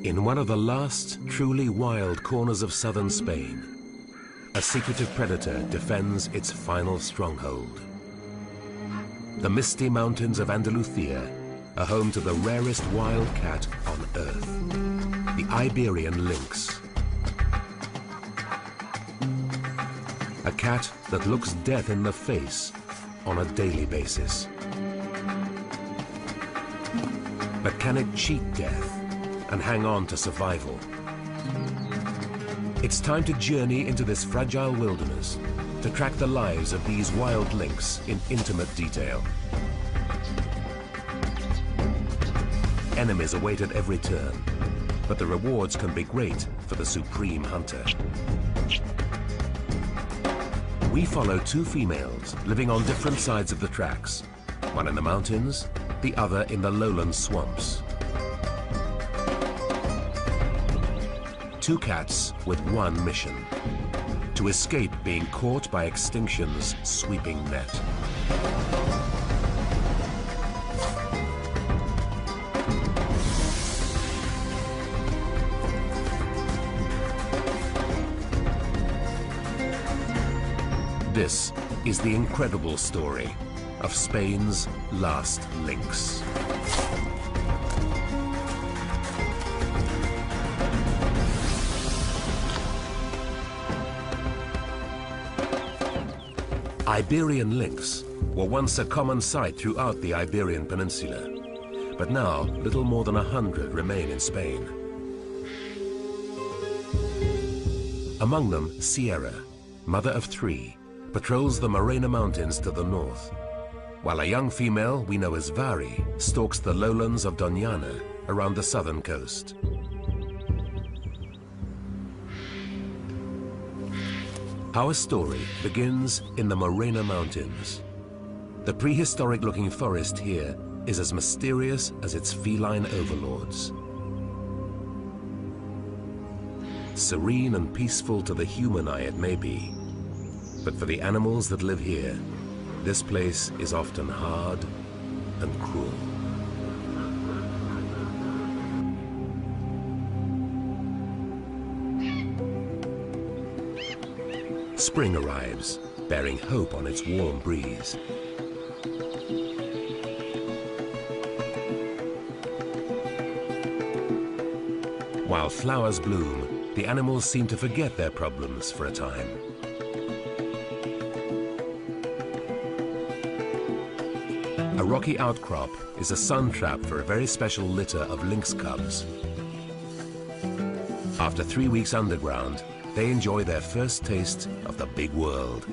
In one of the last truly wild corners of southern Spain, a secretive predator defends its final stronghold. The misty mountains of Andalusia are home to the rarest wild cat on Earth, the Iberian lynx. A cat that looks death in the face on a daily basis. But can it cheat death and hang on to survival? It's time to journey into this fragile wilderness to track the lives of these wild lynx in intimate detail. Enemies await at every turn, but the rewards can be great for the supreme hunter. We follow two females living on different sides of the tracks, one in the mountains, the other in the lowland swamps. Two cats with one mission: to escape being caught by extinction's sweeping net. This is the incredible story of Spain's last lynx. Iberian lynx were once a common sight throughout the Iberian Peninsula, but now little more than 100 remain in Spain. Among them, Sierra, mother of 3, patrols the Morena Mountains to the north, while a young female we know as Vari stalks the lowlands of Doñana around the southern coast. Our story begins in the Morena Mountains. The prehistoric-looking forest here is as mysterious as its feline overlords. Serene and peaceful to the human eye it may be, but for the animals that live here, this place is often hard and cruel. Spring arrives, bearing hope on its warm breeze. While flowers bloom, the animals seem to forget their problems for a time. A rocky outcrop is a sun trap for a very special litter of lynx cubs. After 3 weeks underground, they enjoy their first taste of the big world.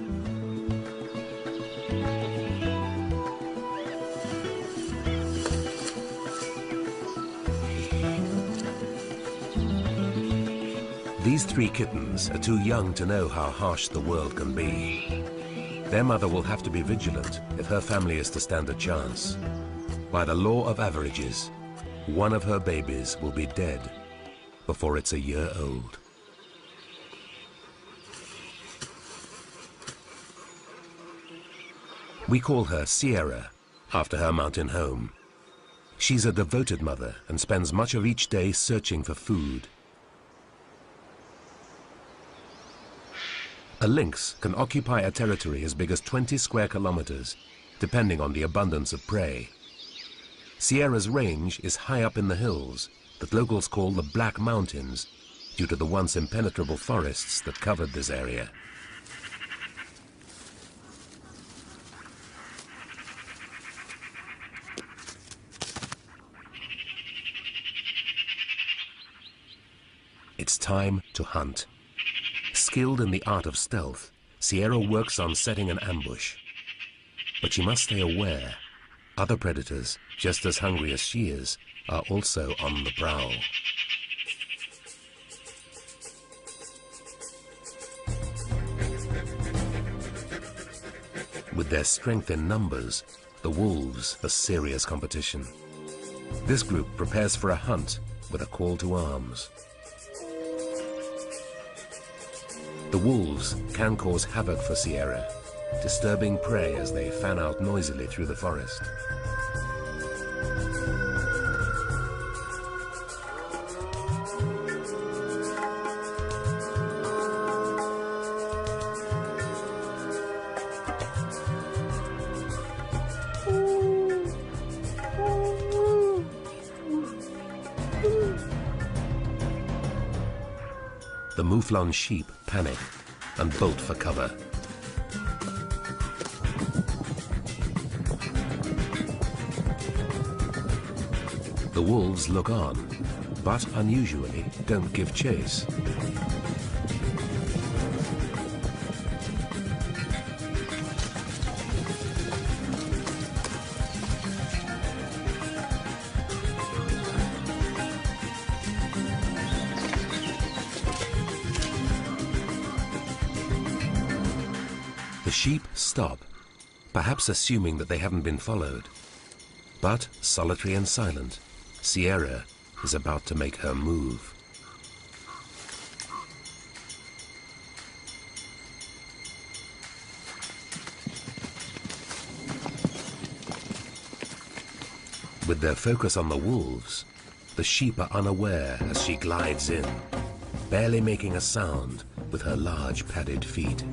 These 3 kittens are too young to know how harsh the world can be. Their mother will have to be vigilant if her family is to stand a chance. By the law of averages, one of her babies will be dead before it's a year old. We call her Sierra, after her mountain home. She's a devoted mother and spends much of each day searching for food. A lynx can occupy a territory as big as 20 square kilometers, depending on the abundance of prey. Sierra's range is high up in the hills that locals call the Black Mountains, due to the once impenetrable forests that covered this area. It's time to hunt. Skilled in the art of stealth, Sierra works on setting an ambush. But she must stay aware. Other predators, just as hungry as she is, are also on the prowl. With their strength in numbers, the wolves are serious competition. This group prepares for a hunt with a call to arms. The wolves can cause havoc for Sierra, disturbing prey as they fan out noisily through the forest. The mouflon sheep panic and bolt for cover. The wolves look on, but unusually don't give chase. The sheep stop, perhaps assuming that they haven't been followed. But, solitary and silent, Sierra is about to make her move. With their focus on the wolves, the sheep are unaware as she glides in, barely making a sound with her large padded feet.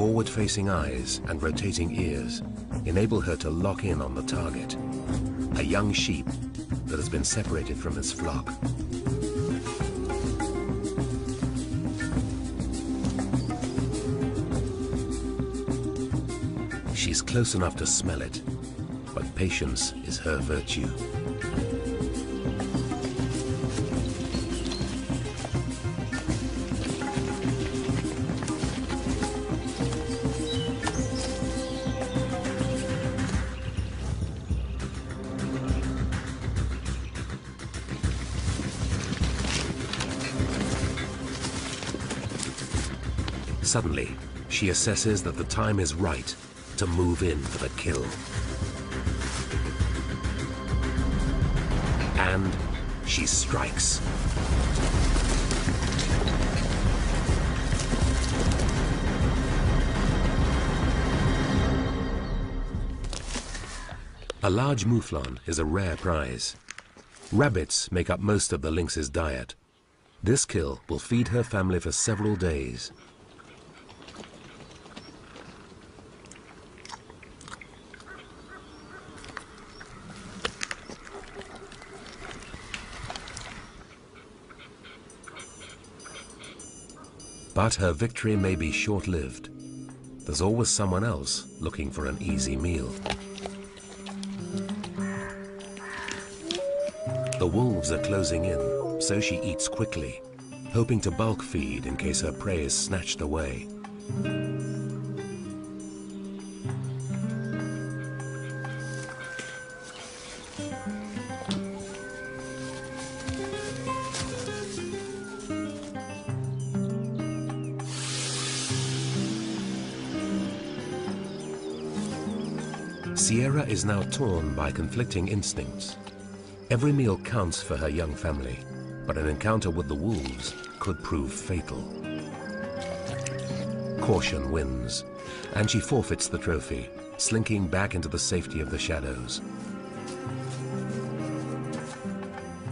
Forward-facing eyes and rotating ears enable her to lock in on the target, a young sheep that has been separated from its flock. She's close enough to smell it, but patience is her virtue. Suddenly, she assesses that the time is right to move in for the kill. And she strikes. A large mouflon is a rare prize. Rabbits make up most of the lynx's diet. This kill will feed her family for several days. But her victory may be short-lived. There's always someone else looking for an easy meal. The wolves are closing in, so she eats quickly, hoping to bulk feed in case her prey is snatched away. Sierra is now torn by conflicting instincts. Every meal counts for her young family, but an encounter with the wolves could prove fatal. Caution wins, and she forfeits the trophy, slinking back into the safety of the shadows.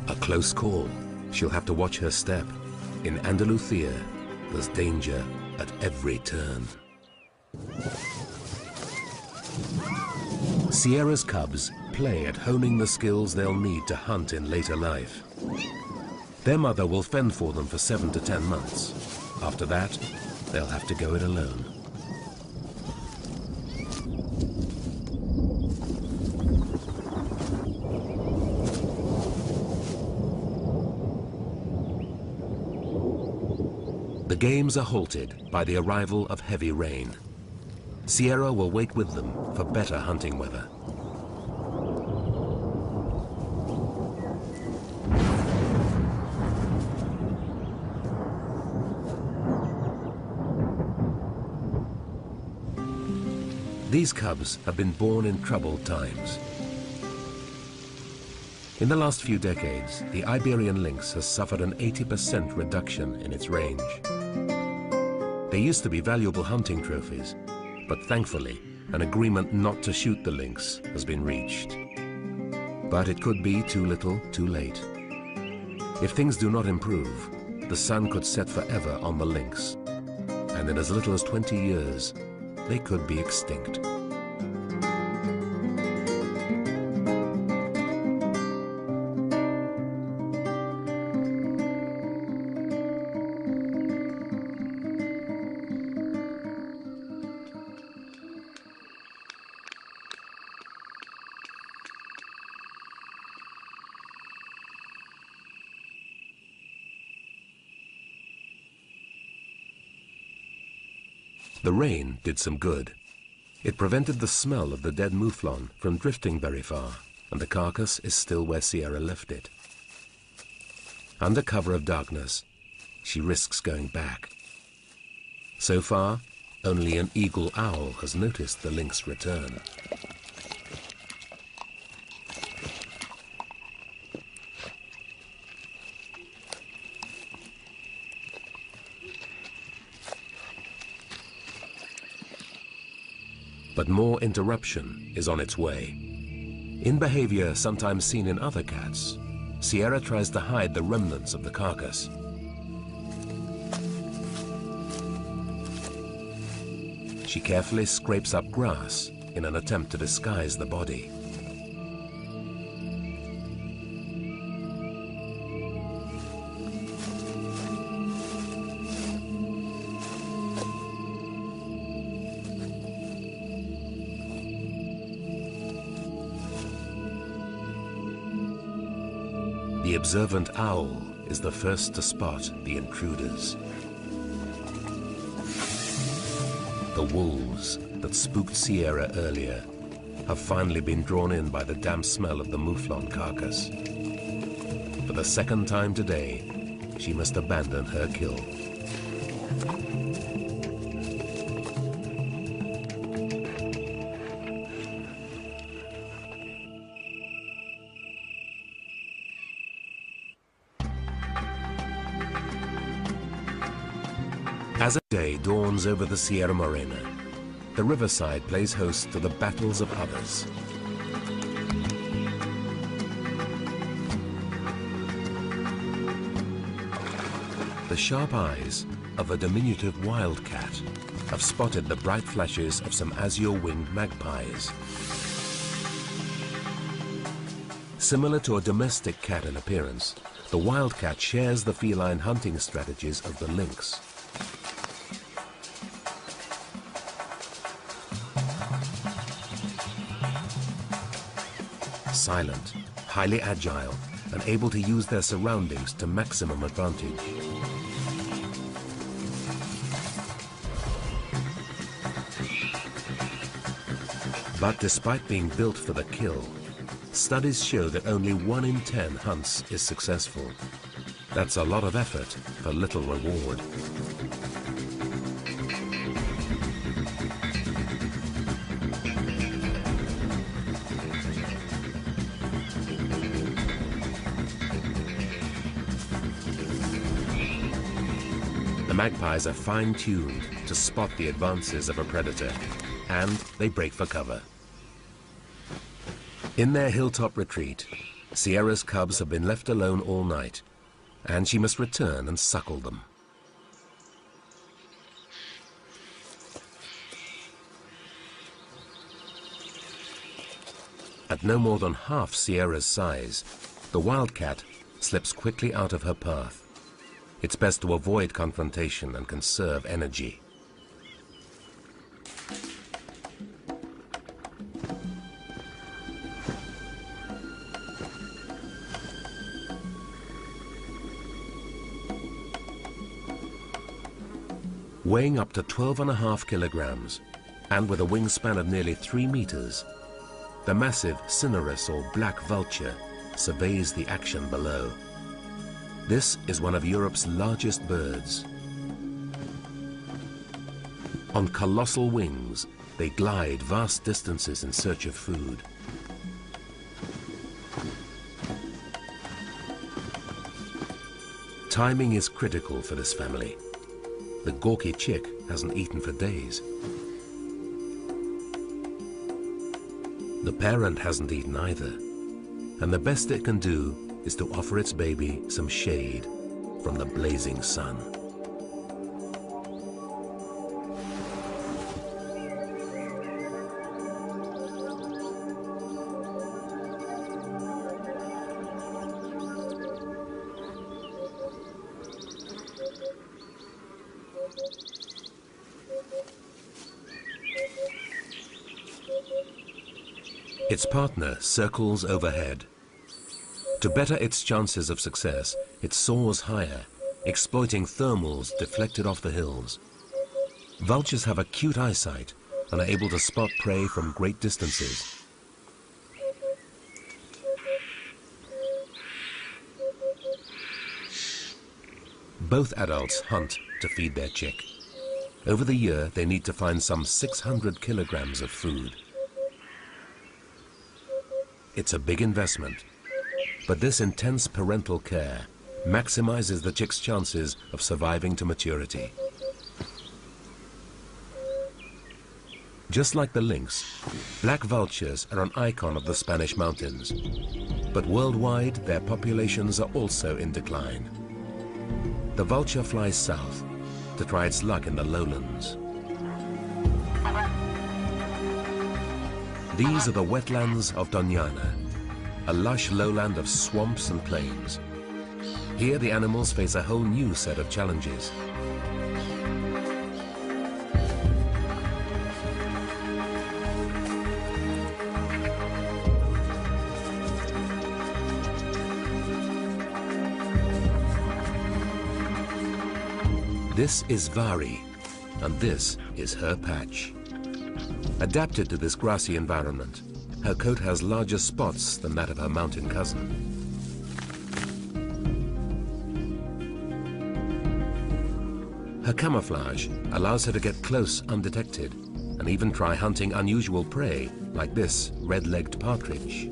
A close call. She'll have to watch her step. In Andalusia, there's danger at every turn. Sierra's cubs play at honing the skills they'll need to hunt in later life. Their mother will fend for them for 7 to 10 months. After that, they'll have to go it alone. The games are halted by the arrival of heavy rain. Sierra will wait with them for better hunting weather. These cubs have been born in troubled times. In the last few decades, the Iberian lynx has suffered an 80% reduction in its range. They used to be valuable hunting trophies, but thankfully, an agreement not to shoot the lynx has been reached. But it could be too little, too late. If things do not improve, the sun could set forever on the lynx, and in as little as 20 years, they could be extinct. The rain did some good. It prevented the smell of the dead mouflon from drifting very far, and the carcass is still where Sierra left it. Under cover of darkness, she risks going back. So far, only an eagle owl has noticed the lynx return. But more interruption is on its way. In behavior sometimes seen in other cats, Sierra tries to hide the remnants of the carcass. She carefully scrapes up grass in an attempt to disguise the body. The observant owl is the first to spot the intruders. The wolves that spooked Sierra earlier have finally been drawn in by the damp smell of the mouflon carcass. For the second time today, she must abandon her kill. As a day dawns over the Sierra Morena, the riverside plays host to the battles of others. The sharp eyes of a diminutive wildcat have spotted the bright flashes of some azure-winged magpies. Similar to a domestic cat in appearance, the wildcat shares the feline hunting strategies of the lynx. Silent, highly agile, and able to use their surroundings to maximum advantage. But despite being built for the kill, studies show that only 1 in 10 hunts is successful. That's a lot of effort for little reward. Magpies are fine-tuned to spot the advances of a predator, and they break for cover. In their hilltop retreat, Sierra's cubs have been left alone all night, and she must return and suckle them. At no more than half Sierra's size, the wildcat slips quickly out of her path. It's best to avoid confrontation and conserve energy. Weighing up to 12.5 kilograms, and with a wingspan of nearly 3 meters, the massive cinereous or black vulture surveys the action below. This is one of Europe's largest birds. On colossal wings, they glide vast distances in search of food. Timing is critical for this family. The gawky chick hasn't eaten for days. The parent hasn't eaten either, and the best it can do is to offer its baby some shade from the blazing sun. Its partner circles overhead. To better its chances of success, it soars higher, exploiting thermals deflected off the hills. Vultures have acute eyesight and are able to spot prey from great distances. Both adults hunt to feed their chick. Over the year, they need to find some 600 kilograms of food. It's a big investment, but this intense parental care maximizes the chick's chances of surviving to maturity. Just like the lynx, black vultures are an icon of the Spanish mountains, but worldwide their populations are also in decline. The vulture flies south to try its luck in the lowlands. These are the wetlands of Doñana, a lush lowland of swamps and plains. Here the animals face a whole new set of challenges. This is Vari, and this is her patch. Adapted to this grassy environment, her coat has larger spots than that of her mountain cousin. Her camouflage allows her to get close undetected and even try hunting unusual prey like this red-legged partridge.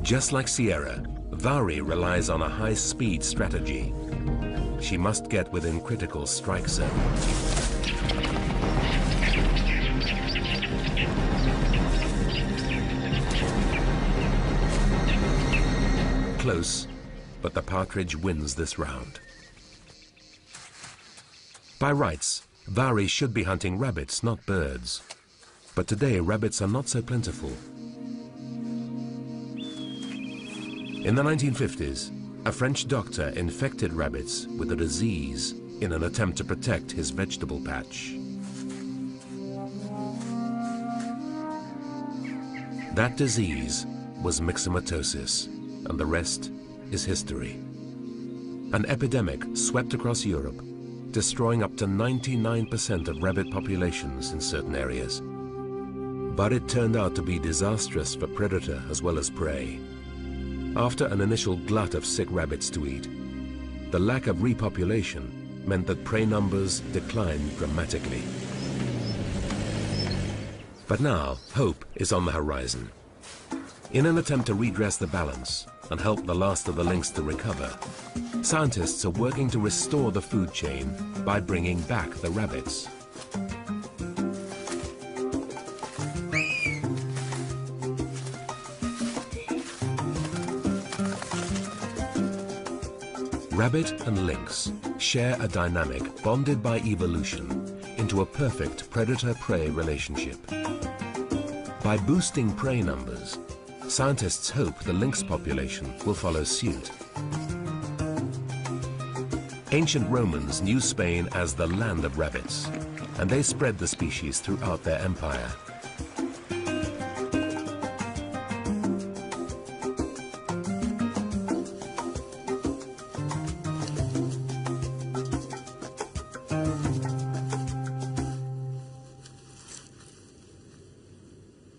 Just like Sierra, Vari relies on a high-speed strategy. She must get within critical strike zone. Close, but the partridge wins this round. By rights, Vari should be hunting rabbits, not birds. But today, rabbits are not so plentiful. In the 1950s, a French doctor infected rabbits with a disease in an attempt to protect his vegetable patch. That disease was myxomatosis, and the rest is history. An epidemic swept across Europe, destroying up to 99% of rabbit populations in certain areas. But it turned out to be disastrous for predator as well as prey. After an initial glut of sick rabbits to eat, the lack of repopulation meant that prey numbers declined dramatically. But now, hope is on the horizon. In an attempt to redress the balance and help the last of the lynx to recover, scientists are working to restore the food chain by bringing back the rabbits. Rabbit and lynx share a dynamic bonded by evolution into a perfect predator-prey relationship. By boosting prey numbers, scientists hope the lynx population will follow suit. Ancient Romans knew Spain as the land of rabbits, and they spread the species throughout their empire.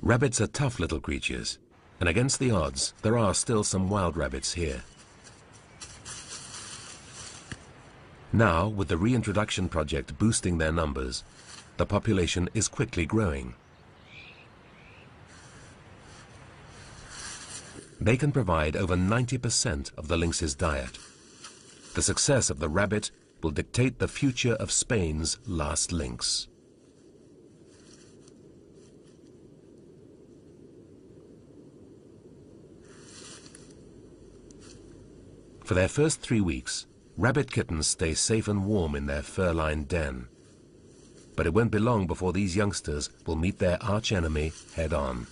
Rabbits are tough little creatures, and against the odds, there are still some wild rabbits here. Now, with the reintroduction project boosting their numbers, the population is quickly growing. They can provide over 90% of the lynx's diet. The success of the rabbit will dictate the future of Spain's last lynx. For their first 3 weeks, rabbit kittens stay safe and warm in their fur-lined den. But it won't be long before these youngsters will meet their arch-enemy head-on.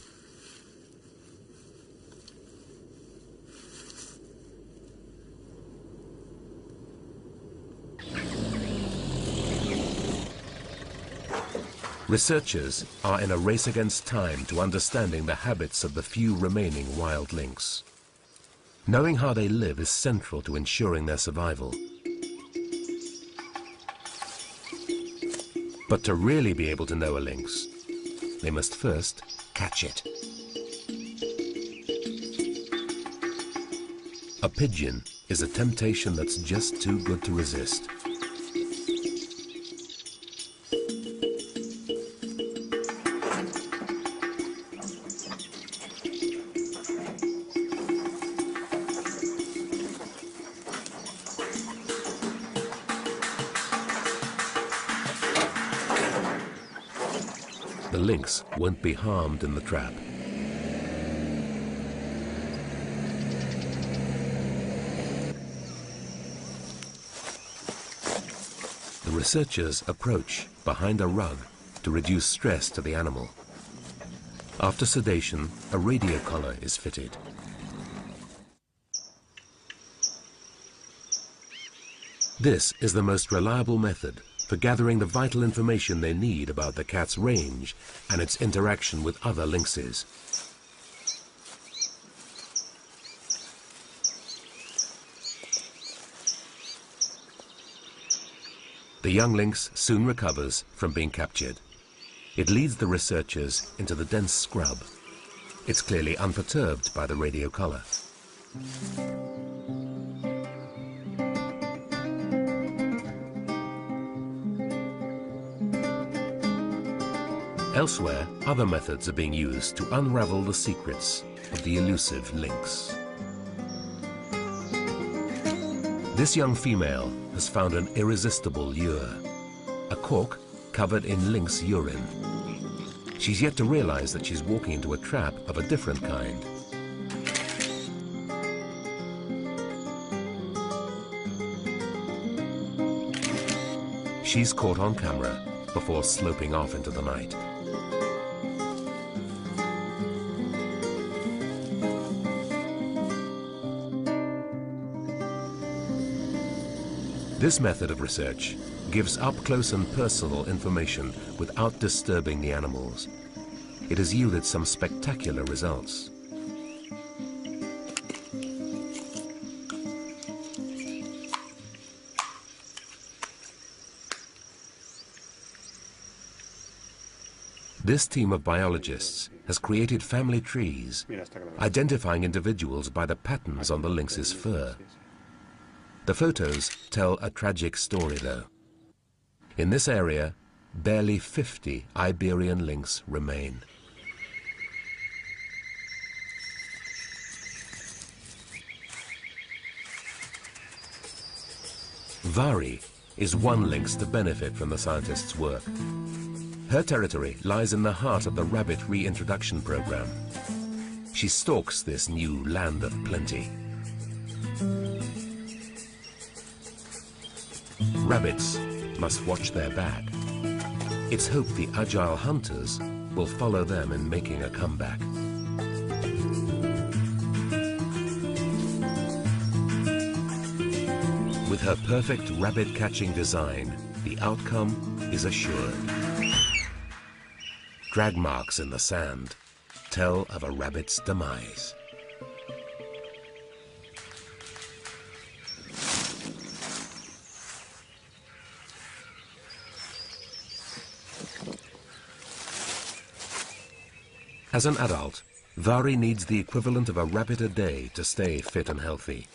Researchers are in a race against time to understanding the habits of the few remaining wild lynx. Knowing how they live is central to ensuring their survival. But to really be able to know a lynx, they must first catch it. A pigeon is a temptation that's just too good to resist. The lynx won't be harmed in the trap. The researchers approach behind a rug to reduce stress to the animal. After sedation, a radio collar is fitted. This is the most reliable method for gathering the vital information they need about the cat's range and its interaction with other lynxes. The young lynx soon recovers from being captured. It leads the researchers into the dense scrub. It's clearly unperturbed by the radio collar. Elsewhere, other methods are being used to unravel the secrets of the elusive lynx. This young female has found an irresistible lure, a cork covered in lynx urine. She's yet to realize that she's walking into a trap of a different kind. She's caught on camera before sloping off into the night. This method of research gives up-close and personal information without disturbing the animals. It has yielded some spectacular results. This team of biologists has created family trees, identifying individuals by the patterns on the lynx's fur. The photos tell a tragic story, though. In this area, barely 50 Iberian lynx remain. Vari is one lynx to benefit from the scientists' work. Her territory lies in the heart of the rabbit reintroduction program. She stalks this new land of plenty. Rabbits must watch their back. It's hoped the agile hunters will follow them in making a comeback. With her perfect rabbit-catching design, the outcome is assured. Drag marks in the sand tell of a rabbit's demise. As an adult, Vari needs the equivalent of a rabbit a day to stay fit and healthy.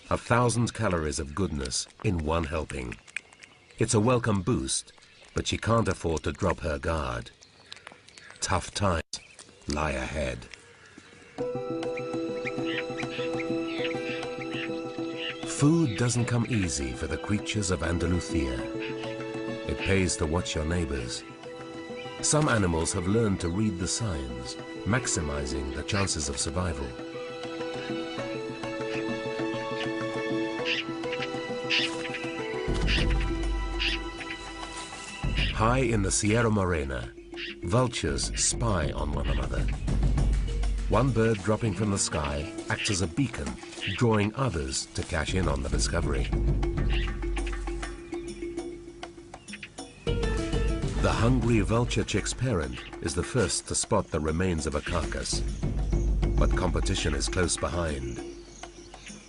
1,000 calories of goodness in one helping. It's a welcome boost, but she can't afford to drop her guard. Tough times lie ahead. Food doesn't come easy for the creatures of Andalusia. It pays to watch your neighbors. Some animals have learned to read the signs, maximizing the chances of survival. High in the Sierra Morena, vultures spy on one another. One bird dropping from the sky acts as a beacon, drawing others to cash in on the discovery. The The hungry vulture chick's parent is the first to spot the remains of a carcass, but competition is close behind.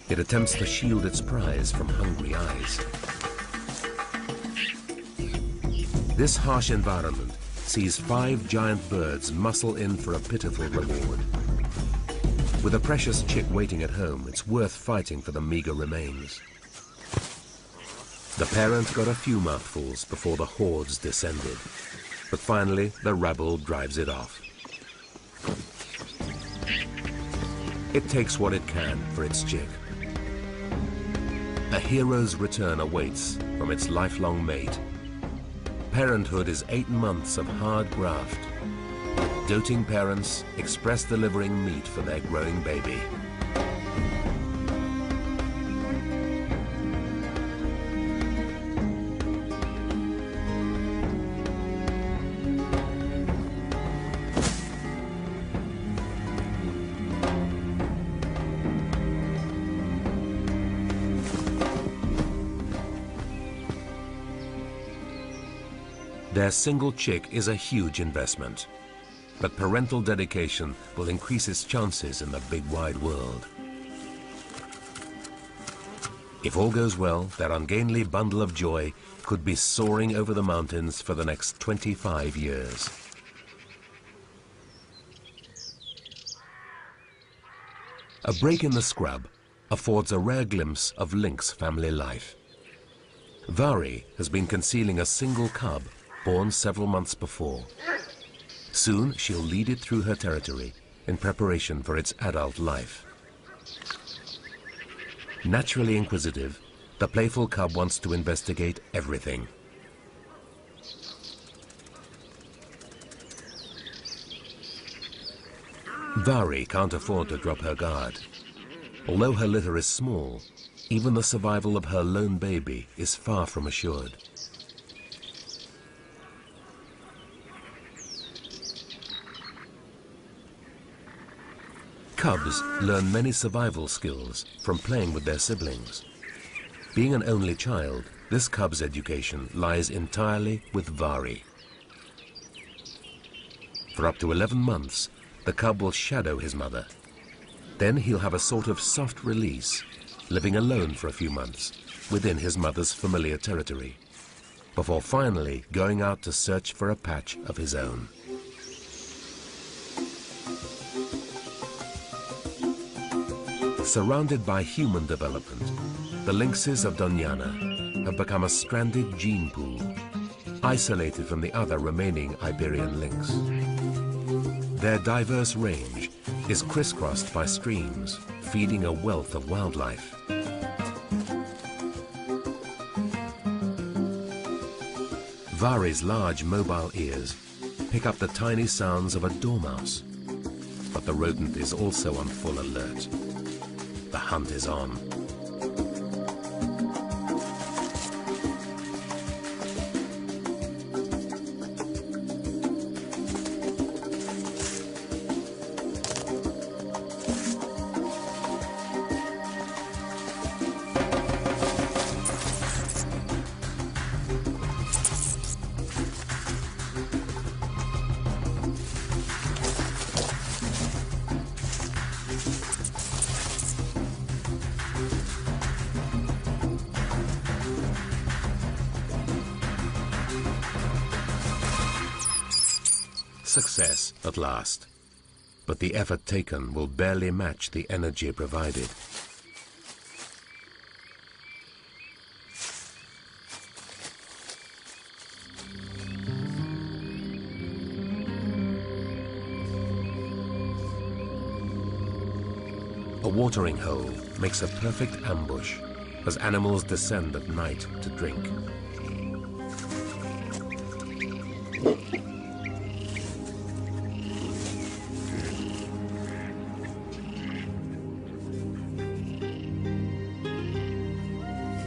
It attempts to shield its prize from hungry eyes. This harsh environment sees 5 giant birds muscle in for a pitiful reward. With a precious chick waiting at home, it's worth fighting for the meager remains. The parent got a few mouthfuls before the hordes descended, but finally the rabble drives it off. It takes what it can for its chick. A hero's return awaits from its lifelong mate. Parenthood is 8 months of hard graft. Doting parents express delivering meat for their growing baby. Their single chick is a huge investment, but parental dedication will increase its chances in the big wide world. If all goes well, their ungainly bundle of joy could be soaring over the mountains for the next 25 years. A break in the scrub affords a rare glimpse of lynx family life. Vari has been concealing a single cub born several months before. Soon she'll lead it through her territory in preparation for its adult life. Naturally inquisitive, the playful cub wants to investigate everything. Vari can't afford to drop her guard. Although her litter is small, even the survival of her lone baby is far from assured. Cubs learn many survival skills from playing with their siblings. Being an only child, this cub's education lies entirely with Vari. For up to 11 months, the cub will shadow his mother. Then he'll have a sort of soft release, living alone for a few months within his mother's familiar territory, before finally going out to search for a patch of his own. Surrounded by human development, the lynxes of Doñana have become a stranded gene pool, isolated from the other remaining Iberian lynx. Their diverse range is crisscrossed by streams, feeding a wealth of wildlife. Vari's large mobile ears pick up the tiny sounds of a dormouse, but the rodent is also on full alert. The hunt is on. Success at last, but the effort taken will barely match the energy provided. A watering hole makes a perfect ambush as animals descend at night to drink.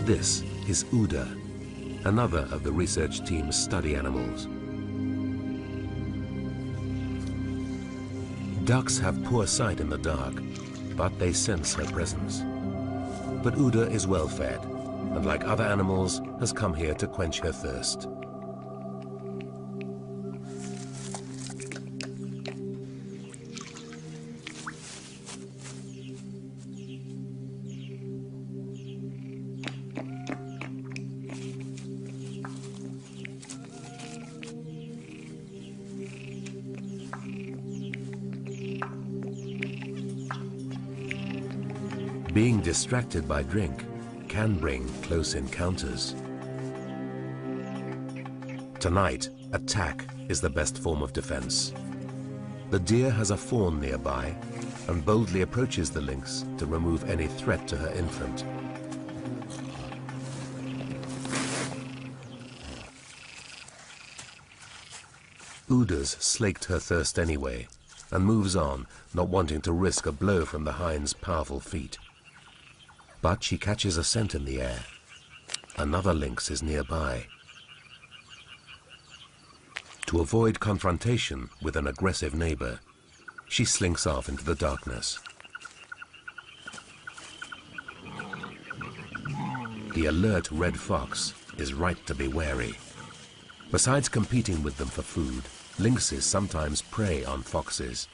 This is Uda, another of the research team's study animals. Ducks have poor sight in the dark, but they sense her presence. But Uda is well fed, and like other animals, has come here to quench her thirst. Being distracted by drink can bring close encounters. Tonight, attack is the best form of defense. The deer has a fawn nearby and boldly approaches the lynx to remove any threat to her infant. Uda's slaked her thirst anyway and moves on, not wanting to risk a blow from the hind's powerful feet. But she catches a scent in the air. Another lynx is nearby. To avoid confrontation with an aggressive neighbor, she slinks off into the darkness. The alert red fox is right to be wary. Besides competing with them for food, lynxes sometimes prey on foxes.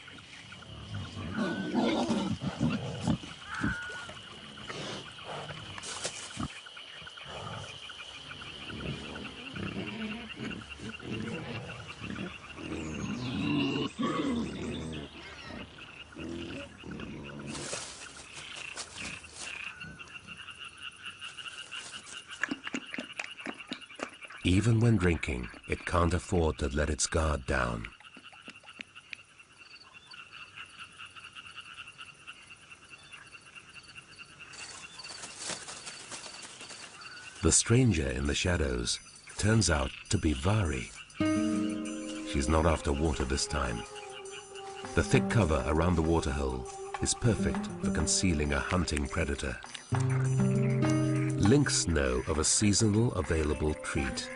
Even when drinking, it can't afford to let its guard down. The stranger in the shadows turns out to be Vari. She's not after water this time. The thick cover around the waterhole is perfect for concealing a hunting predator. Lynx know of a seasonal available treat.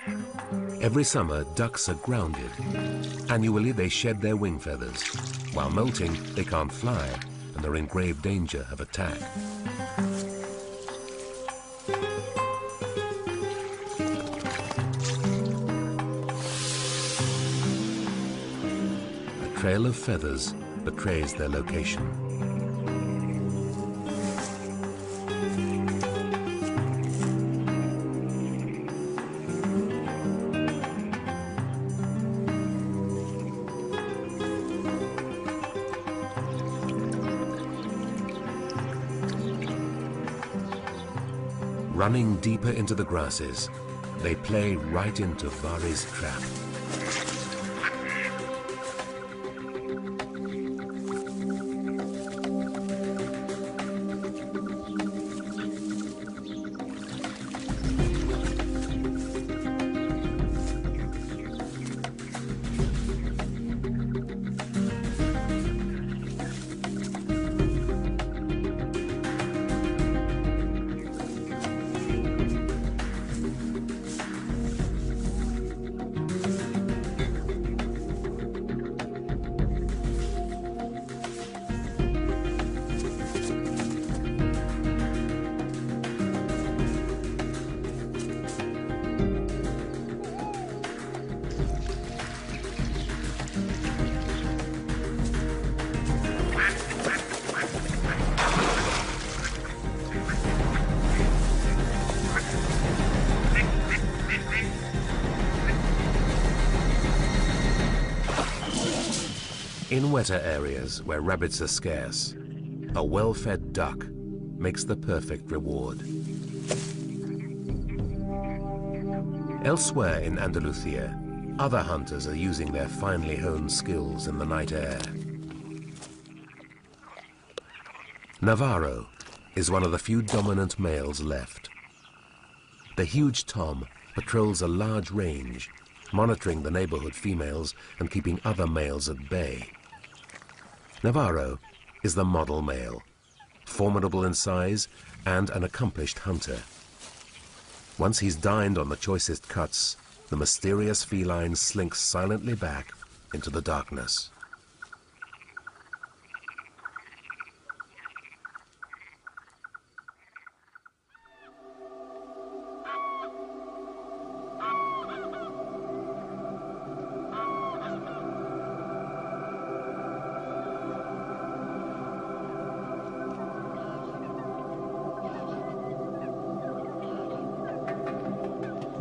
Every summer, ducks are grounded. Annually, they shed their wing feathers. While molting, they can't fly and are in grave danger of attack. A trail of feathers betrays their location. Running deeper into the grasses, they play right into Vari's trap. In wetter areas where rabbits are scarce, a well-fed duck makes the perfect reward. Elsewhere in Andalusia, other hunters are using their finely honed skills in the night air. Navarro is one of the few dominant males left. The huge tom patrols a large range, monitoring the neighborhood females and keeping other males at bay. Navarro is the model male, formidable in size and an accomplished hunter. Once he's dined on the choicest cuts, the mysterious feline slinks silently back into the darkness.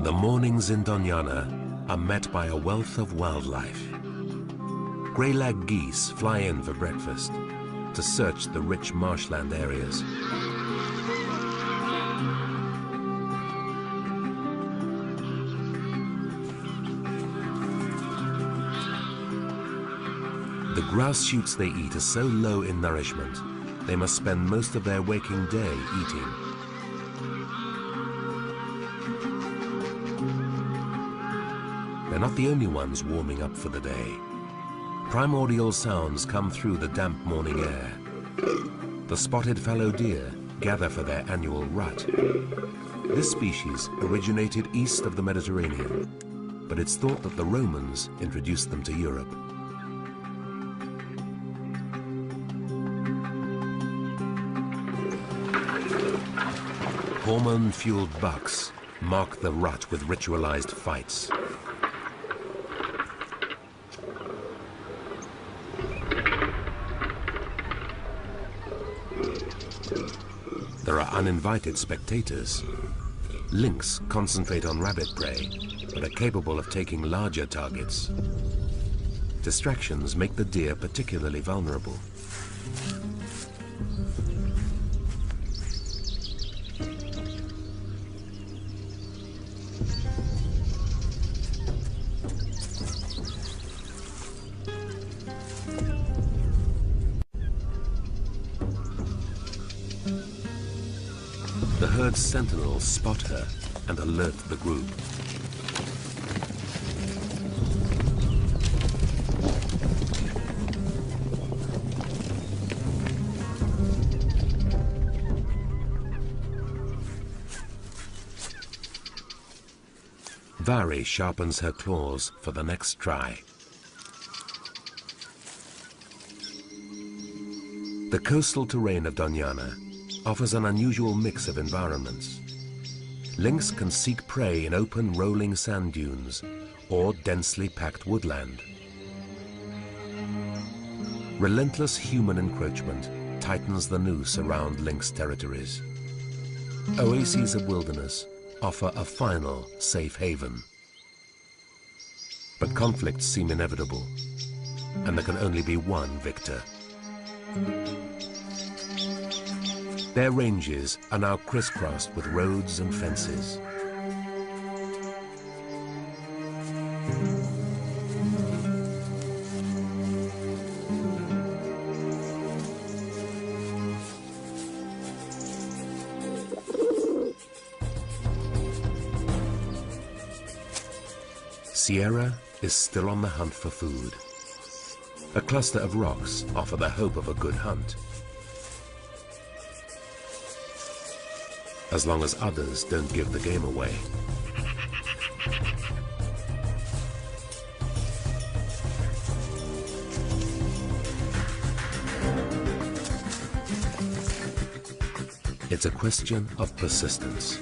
The mornings in Doñana are met by a wealth of wildlife. Grey-lag geese fly in for breakfast to search the rich marshland areas. The grass shoots they eat are so low in nourishment, they must spend most of their waking day eating. They're not the only ones warming up for the day. Primordial sounds come through the damp morning air. The spotted fallow deer gather for their annual rut. This species originated east of the Mediterranean, but it's thought that the Romans introduced them to Europe. Hormone-fueled bucks mark the rut with ritualized fights. There are uninvited spectators. Lynx concentrate on rabbit prey, but are capable of taking larger targets. Distractions make the deer particularly vulnerable. The herd's sentinels spot her and alert the group. Vari sharpens her claws for the next try. The coastal terrain of Doñana offers an unusual mix of environments. Lynx can seek prey in open rolling sand dunes or densely packed woodland. Relentless human encroachment tightens the noose around lynx territories. Oases of wilderness offer a final safe haven. But conflicts seem inevitable, and there can only be one victor. Their ranges are now crisscrossed with roads and fences. Sierra is still on the hunt for food. A cluster of rocks offer the hope of a good hunt, as long as others don't give the game away. It's a question of persistence.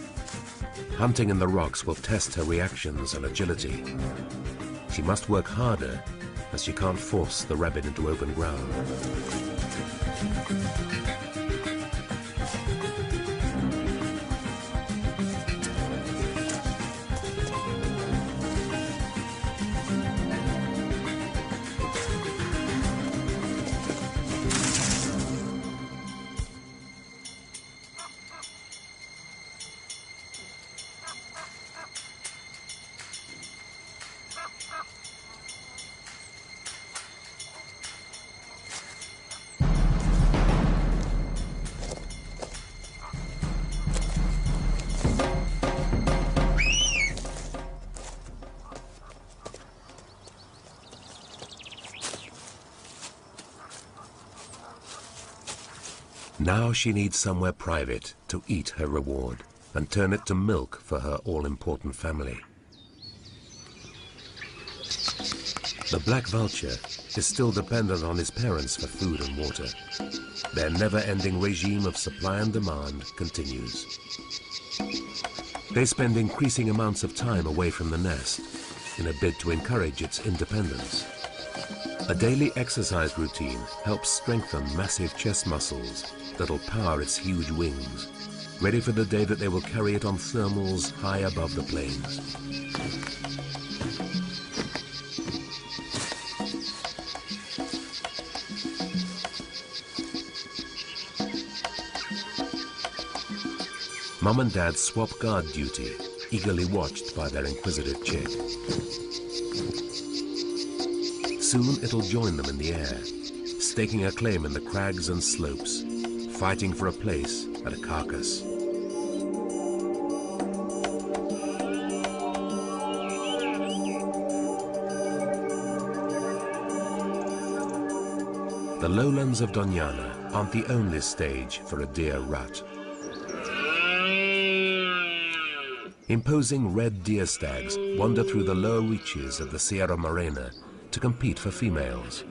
Hunting in the rocks will test her reactions and agility. She must work harder, as she can't force the rabbit into open ground. Now she needs somewhere private to eat her reward and turn it to milk for her all-important family. The black vulture is still dependent on his parents for food and water. Their never-ending regime of supply and demand continues. They spend increasing amounts of time away from the nest in a bid to encourage its independence. A daily exercise routine helps strengthen massive chest muscles that'll power its huge wings, ready for the day that they will carry it on thermals high above the plains. Mom and Dad swap guard duty, eagerly watched by their inquisitive chick. Soon it'll join them in the air, staking a claim in the crags and slopes, fighting for a place at a carcass. The lowlands of Doñana aren't the only stage for a deer rut. Imposing red deer stags wander through the lower reaches of the Sierra Morena to compete for females.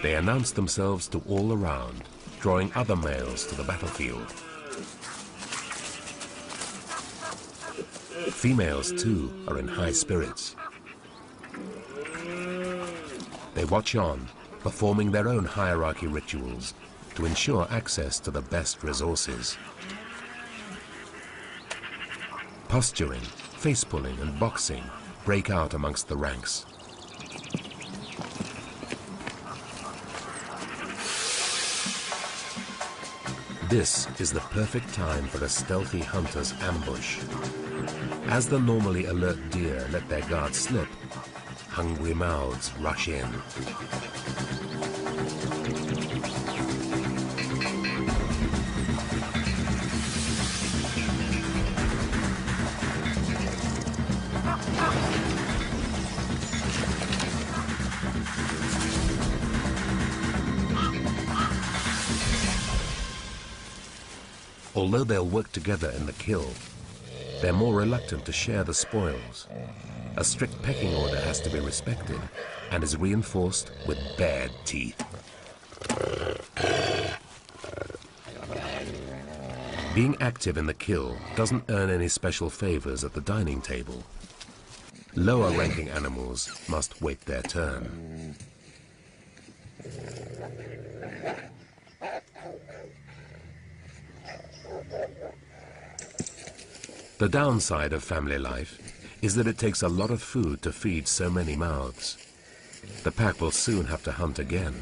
They announce themselves to all around, drawing other males to the battlefield. Females, too, are in high spirits. They watch on, performing their own hierarchy rituals to ensure access to the best resources. Posturing, face-pulling and boxing break out amongst the ranks. This is the perfect time for a stealthy hunter's ambush. As the normally alert deer let their guard slip, hungry mouths rush in. Although they'll work together in the kill, they're more reluctant to share the spoils. A strict pecking order has to be respected and is reinforced with bared teeth. Being active in the kill doesn't earn any special favors at the dining table. Lower-ranking animals must wait their turn. The downside of family life is that it takes a lot of food to feed so many mouths. The pack will soon have to hunt again.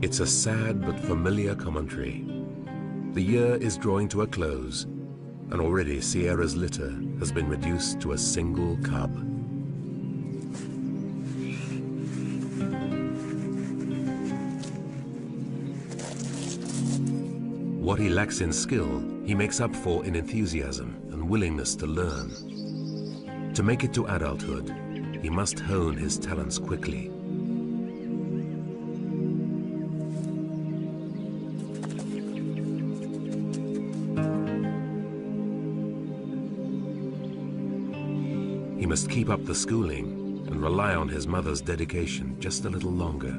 It's a sad but familiar commentary. The year is drawing to a close, and already Sierra's litter has been reduced to a single cub. What he lacks in skill, he makes up for in enthusiasm and willingness to learn. To make it to adulthood, he must hone his talents quickly. He must keep up the schooling and rely on his mother's dedication just a little longer.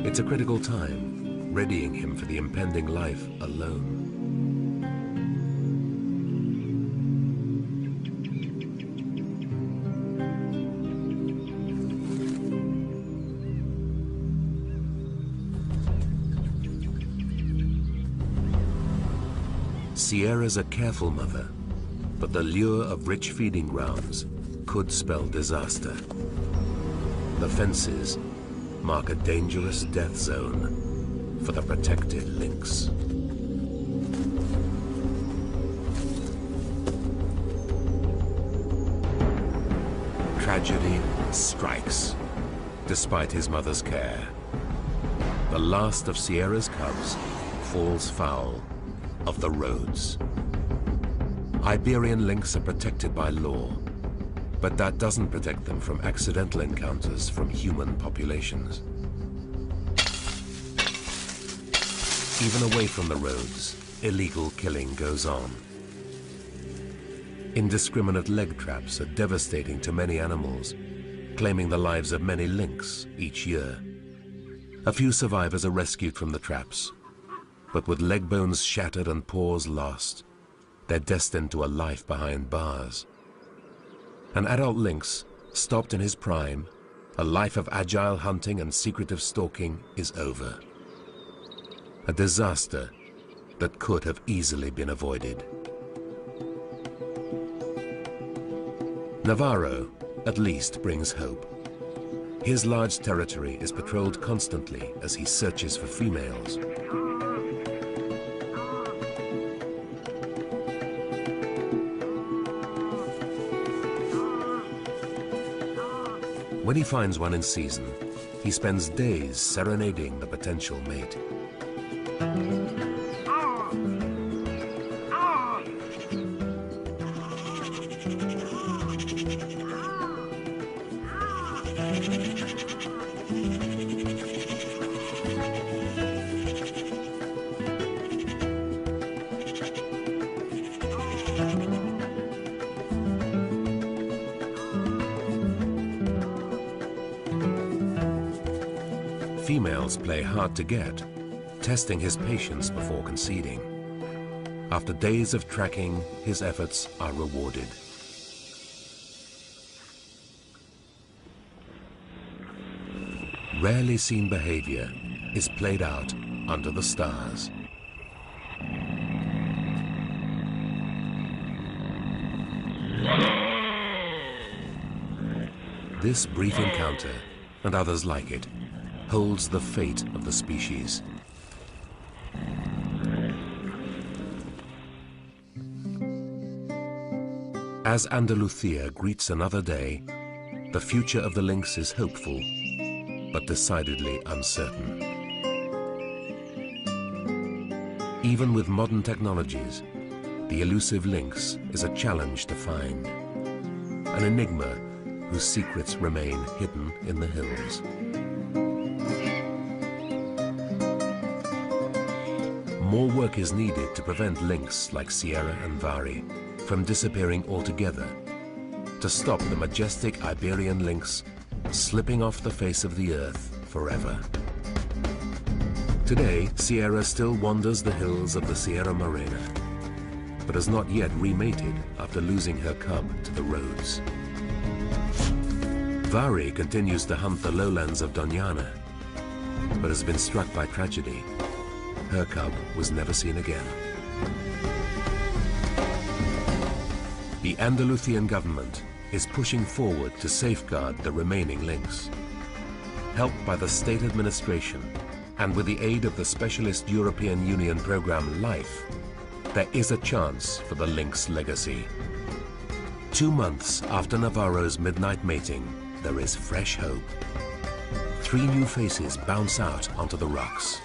It's a critical time, readying him for the impending life alone. Sierra's a careful mother, but the lure of rich feeding grounds could spell disaster. The fences mark a dangerous death zone for the protected lynx. Tragedy strikes, despite his mother's care. The last of Sierra's cubs falls foul of the roads. Iberian lynx are protected by law, but that doesn't protect them from accidental encounters from human populations. Even away from the roads, illegal killing goes on. Indiscriminate leg traps are devastating to many animals, claiming the lives of many lynx each year. A few survivors are rescued from the traps, but with leg bones shattered and paws lost, they're destined to a life behind bars. An adult lynx, stopped in his prime, a life of agile hunting and secretive stalking is over. A disaster that could have easily been avoided. Navarro, at least, brings hope. His large territory is patrolled constantly as he searches for females. When he finds one in season, he spends days serenading the potential mate. Females play hard to get, testing his patience before conceding. After days of tracking, his efforts are rewarded. Rarely seen behavior is played out under the stars. This brief encounter, and others like it, holds the fate of the species. As Andaluthia greets another day, the future of the lynx is hopeful, but decidedly uncertain. Even with modern technologies, the elusive lynx is a challenge to find, an enigma whose secrets remain hidden in the hills. More work is needed to prevent lynx like Sierra and Vari from disappearing altogether, to stop the majestic Iberian lynx slipping off the face of the earth forever. Today, Sierra still wanders the hills of the Sierra Morena, but has not yet remated after losing her cub to the roads. Vari continues to hunt the lowlands of Doñana, but has been struck by tragedy. Her cub was never seen again. The Andalusian government is pushing forward to safeguard the remaining lynx. Helped by the state administration and with the aid of the specialist European Union program LIFE, there is a chance for the lynx legacy. 2 months after Navarro's midnight mating, there is fresh hope. 3 new faces bounce out onto the rocks.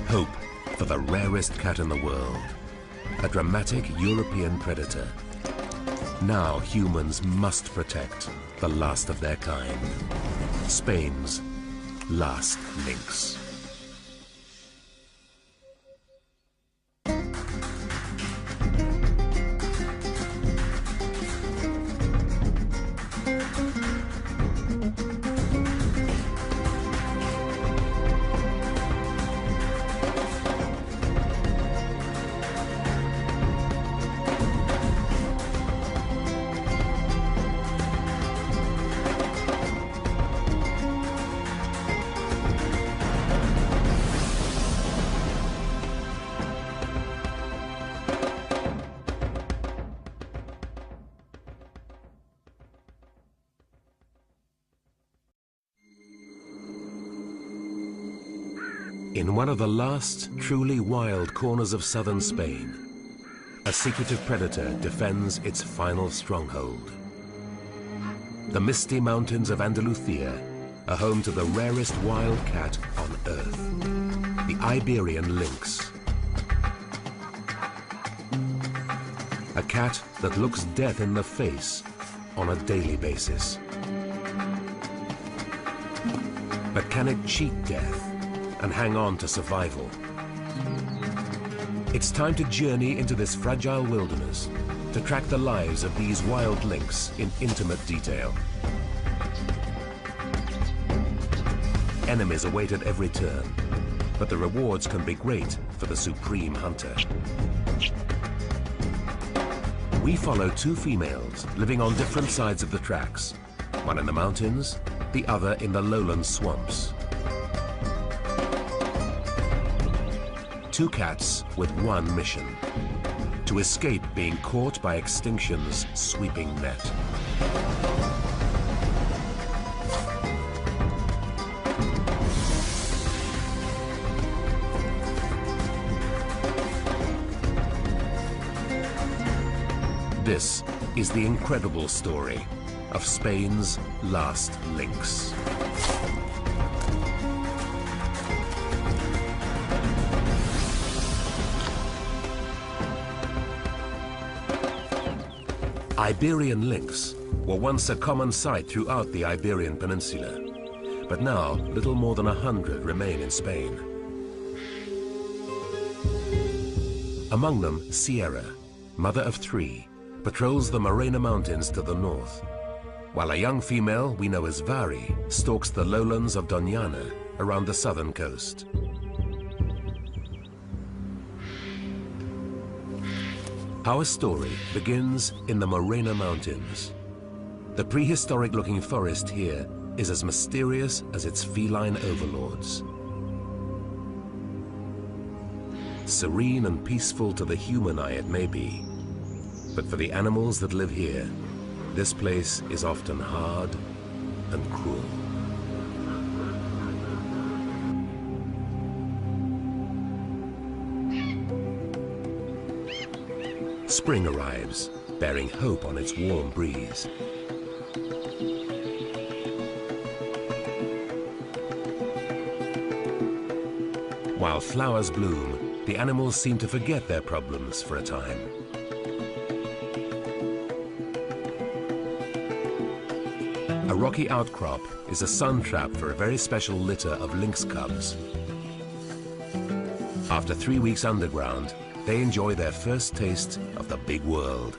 Hope for the rarest cat in the world, a dramatic European predator. Now humans must protect the last of their kind, Spain's last lynx. In one of the last truly wild corners of southern Spain, a secretive predator defends its final stronghold. The misty mountains of Andalusia are home to the rarest wild cat on Earth, the Iberian lynx. A cat that looks death in the face on a daily basis. But can it cheat death and hang on to survival? It's time to journey into this fragile wilderness to track the lives of these wild lynx in intimate detail. Enemies await at every turn, but the rewards can be great for the supreme hunter. We follow 2 females living on different sides of the tracks, one in the mountains, the other in the lowland swamps. 2 cats with one mission: to escape being caught by extinction's sweeping net. This is the incredible story of Spain's last lynx. Iberian lynx were once a common sight throughout the Iberian Peninsula, but now little more than 100 remain in Spain. Among them, Sierra, mother of 3, patrols the Morena Mountains to the north, while a young female we know as Vari stalks the lowlands of Doñana around the southern coast. Our story begins in the Morena Mountains. The prehistoric-looking forest here is as mysterious as its feline overlords. Serene and peaceful to the human eye it may be, but for the animals that live here, this place is often hard and cruel. Spring arrives, bearing hope on its warm breeze. While flowers bloom, the animals seem to forget their problems for a time. A rocky outcrop is a sun trap for a very special litter of lynx cubs. After 3 weeks underground, they enjoy their first taste of the big world.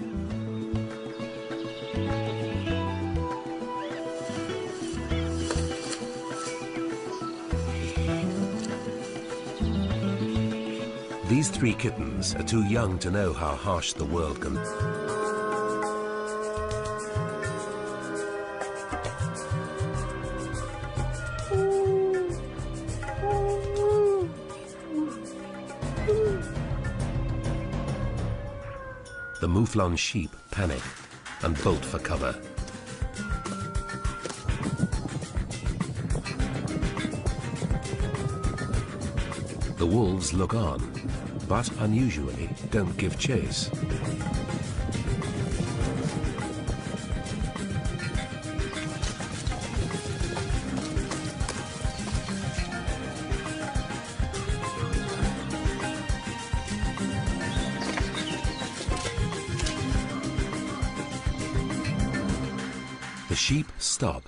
These 3 kittens are too young to know how harsh the world can be. The mouflon sheep panic and bolt for cover. The wolves look on, but unusually don't give chase. The sheep stop,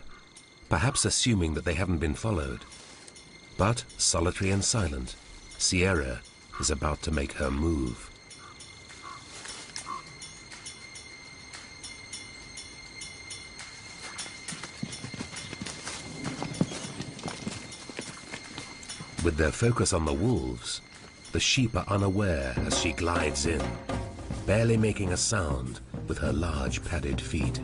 perhaps assuming that they haven't been followed. But, solitary and silent, Sierra is about to make her move. With their focus on the wolves, the sheep are unaware as she glides in, barely making a sound with her large padded feet.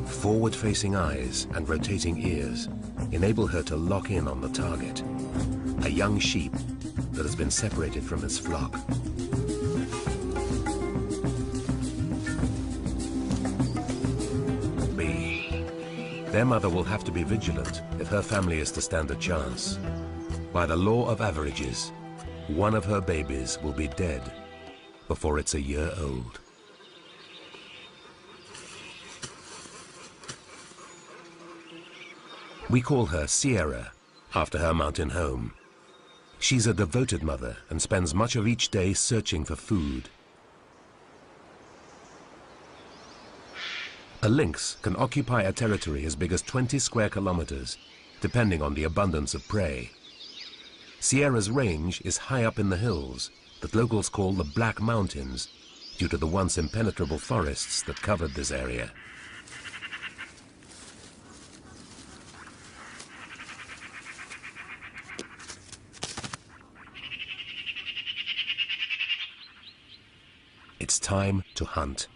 Forward-facing eyes and rotating ears enable her to lock in on the target, a young sheep that has been separated from its flock. Their mother will have to be vigilant if her family is to stand a chance. By the law of averages, one of her babies will be dead before it's a year old. We call her Sierra, after her mountain home. She's a devoted mother and spends much of each day searching for food. A lynx can occupy a territory as big as 20 square kilometers, depending on the abundance of prey. Sierra's range is high up in the hills that locals call the Black Mountains, due to the once impenetrable forests that covered this area. It's time to hunt.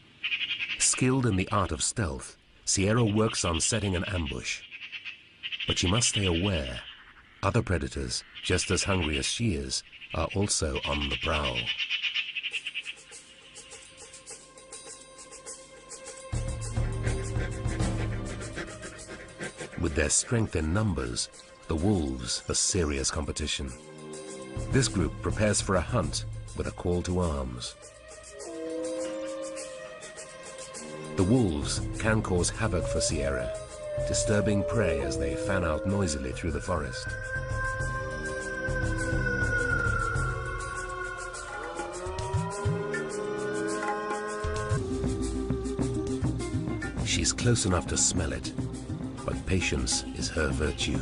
Skilled in the art of stealth, Sierra works on setting an ambush. But she must stay aware. Other predators, just as hungry as she is, are also on the prowl. With their strength in numbers, the wolves are serious competition. This group prepares for a hunt with a call to arms. The wolves can cause havoc for Sierra, disturbing prey as they fan out noisily through the forest. She's close enough to smell it, but patience is her virtue.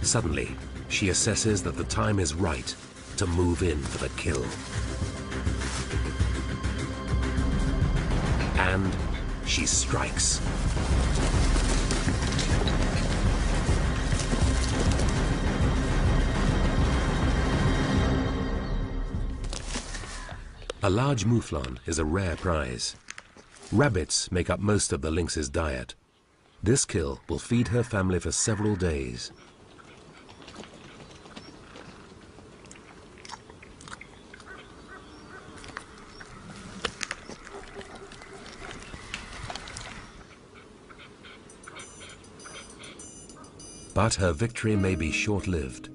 Suddenly, she assesses that the time is right to move in for the kill. And she strikes. A large mouflon is a rare prize. Rabbits make up most of the lynx's diet. This kill will feed her family for several days. But her victory may be short-lived.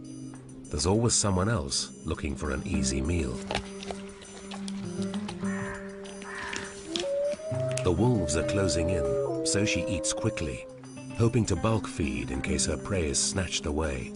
There's always someone else looking for an easy meal. The wolves are closing in, so she eats quickly, hoping to bulk feed in case her prey is snatched away.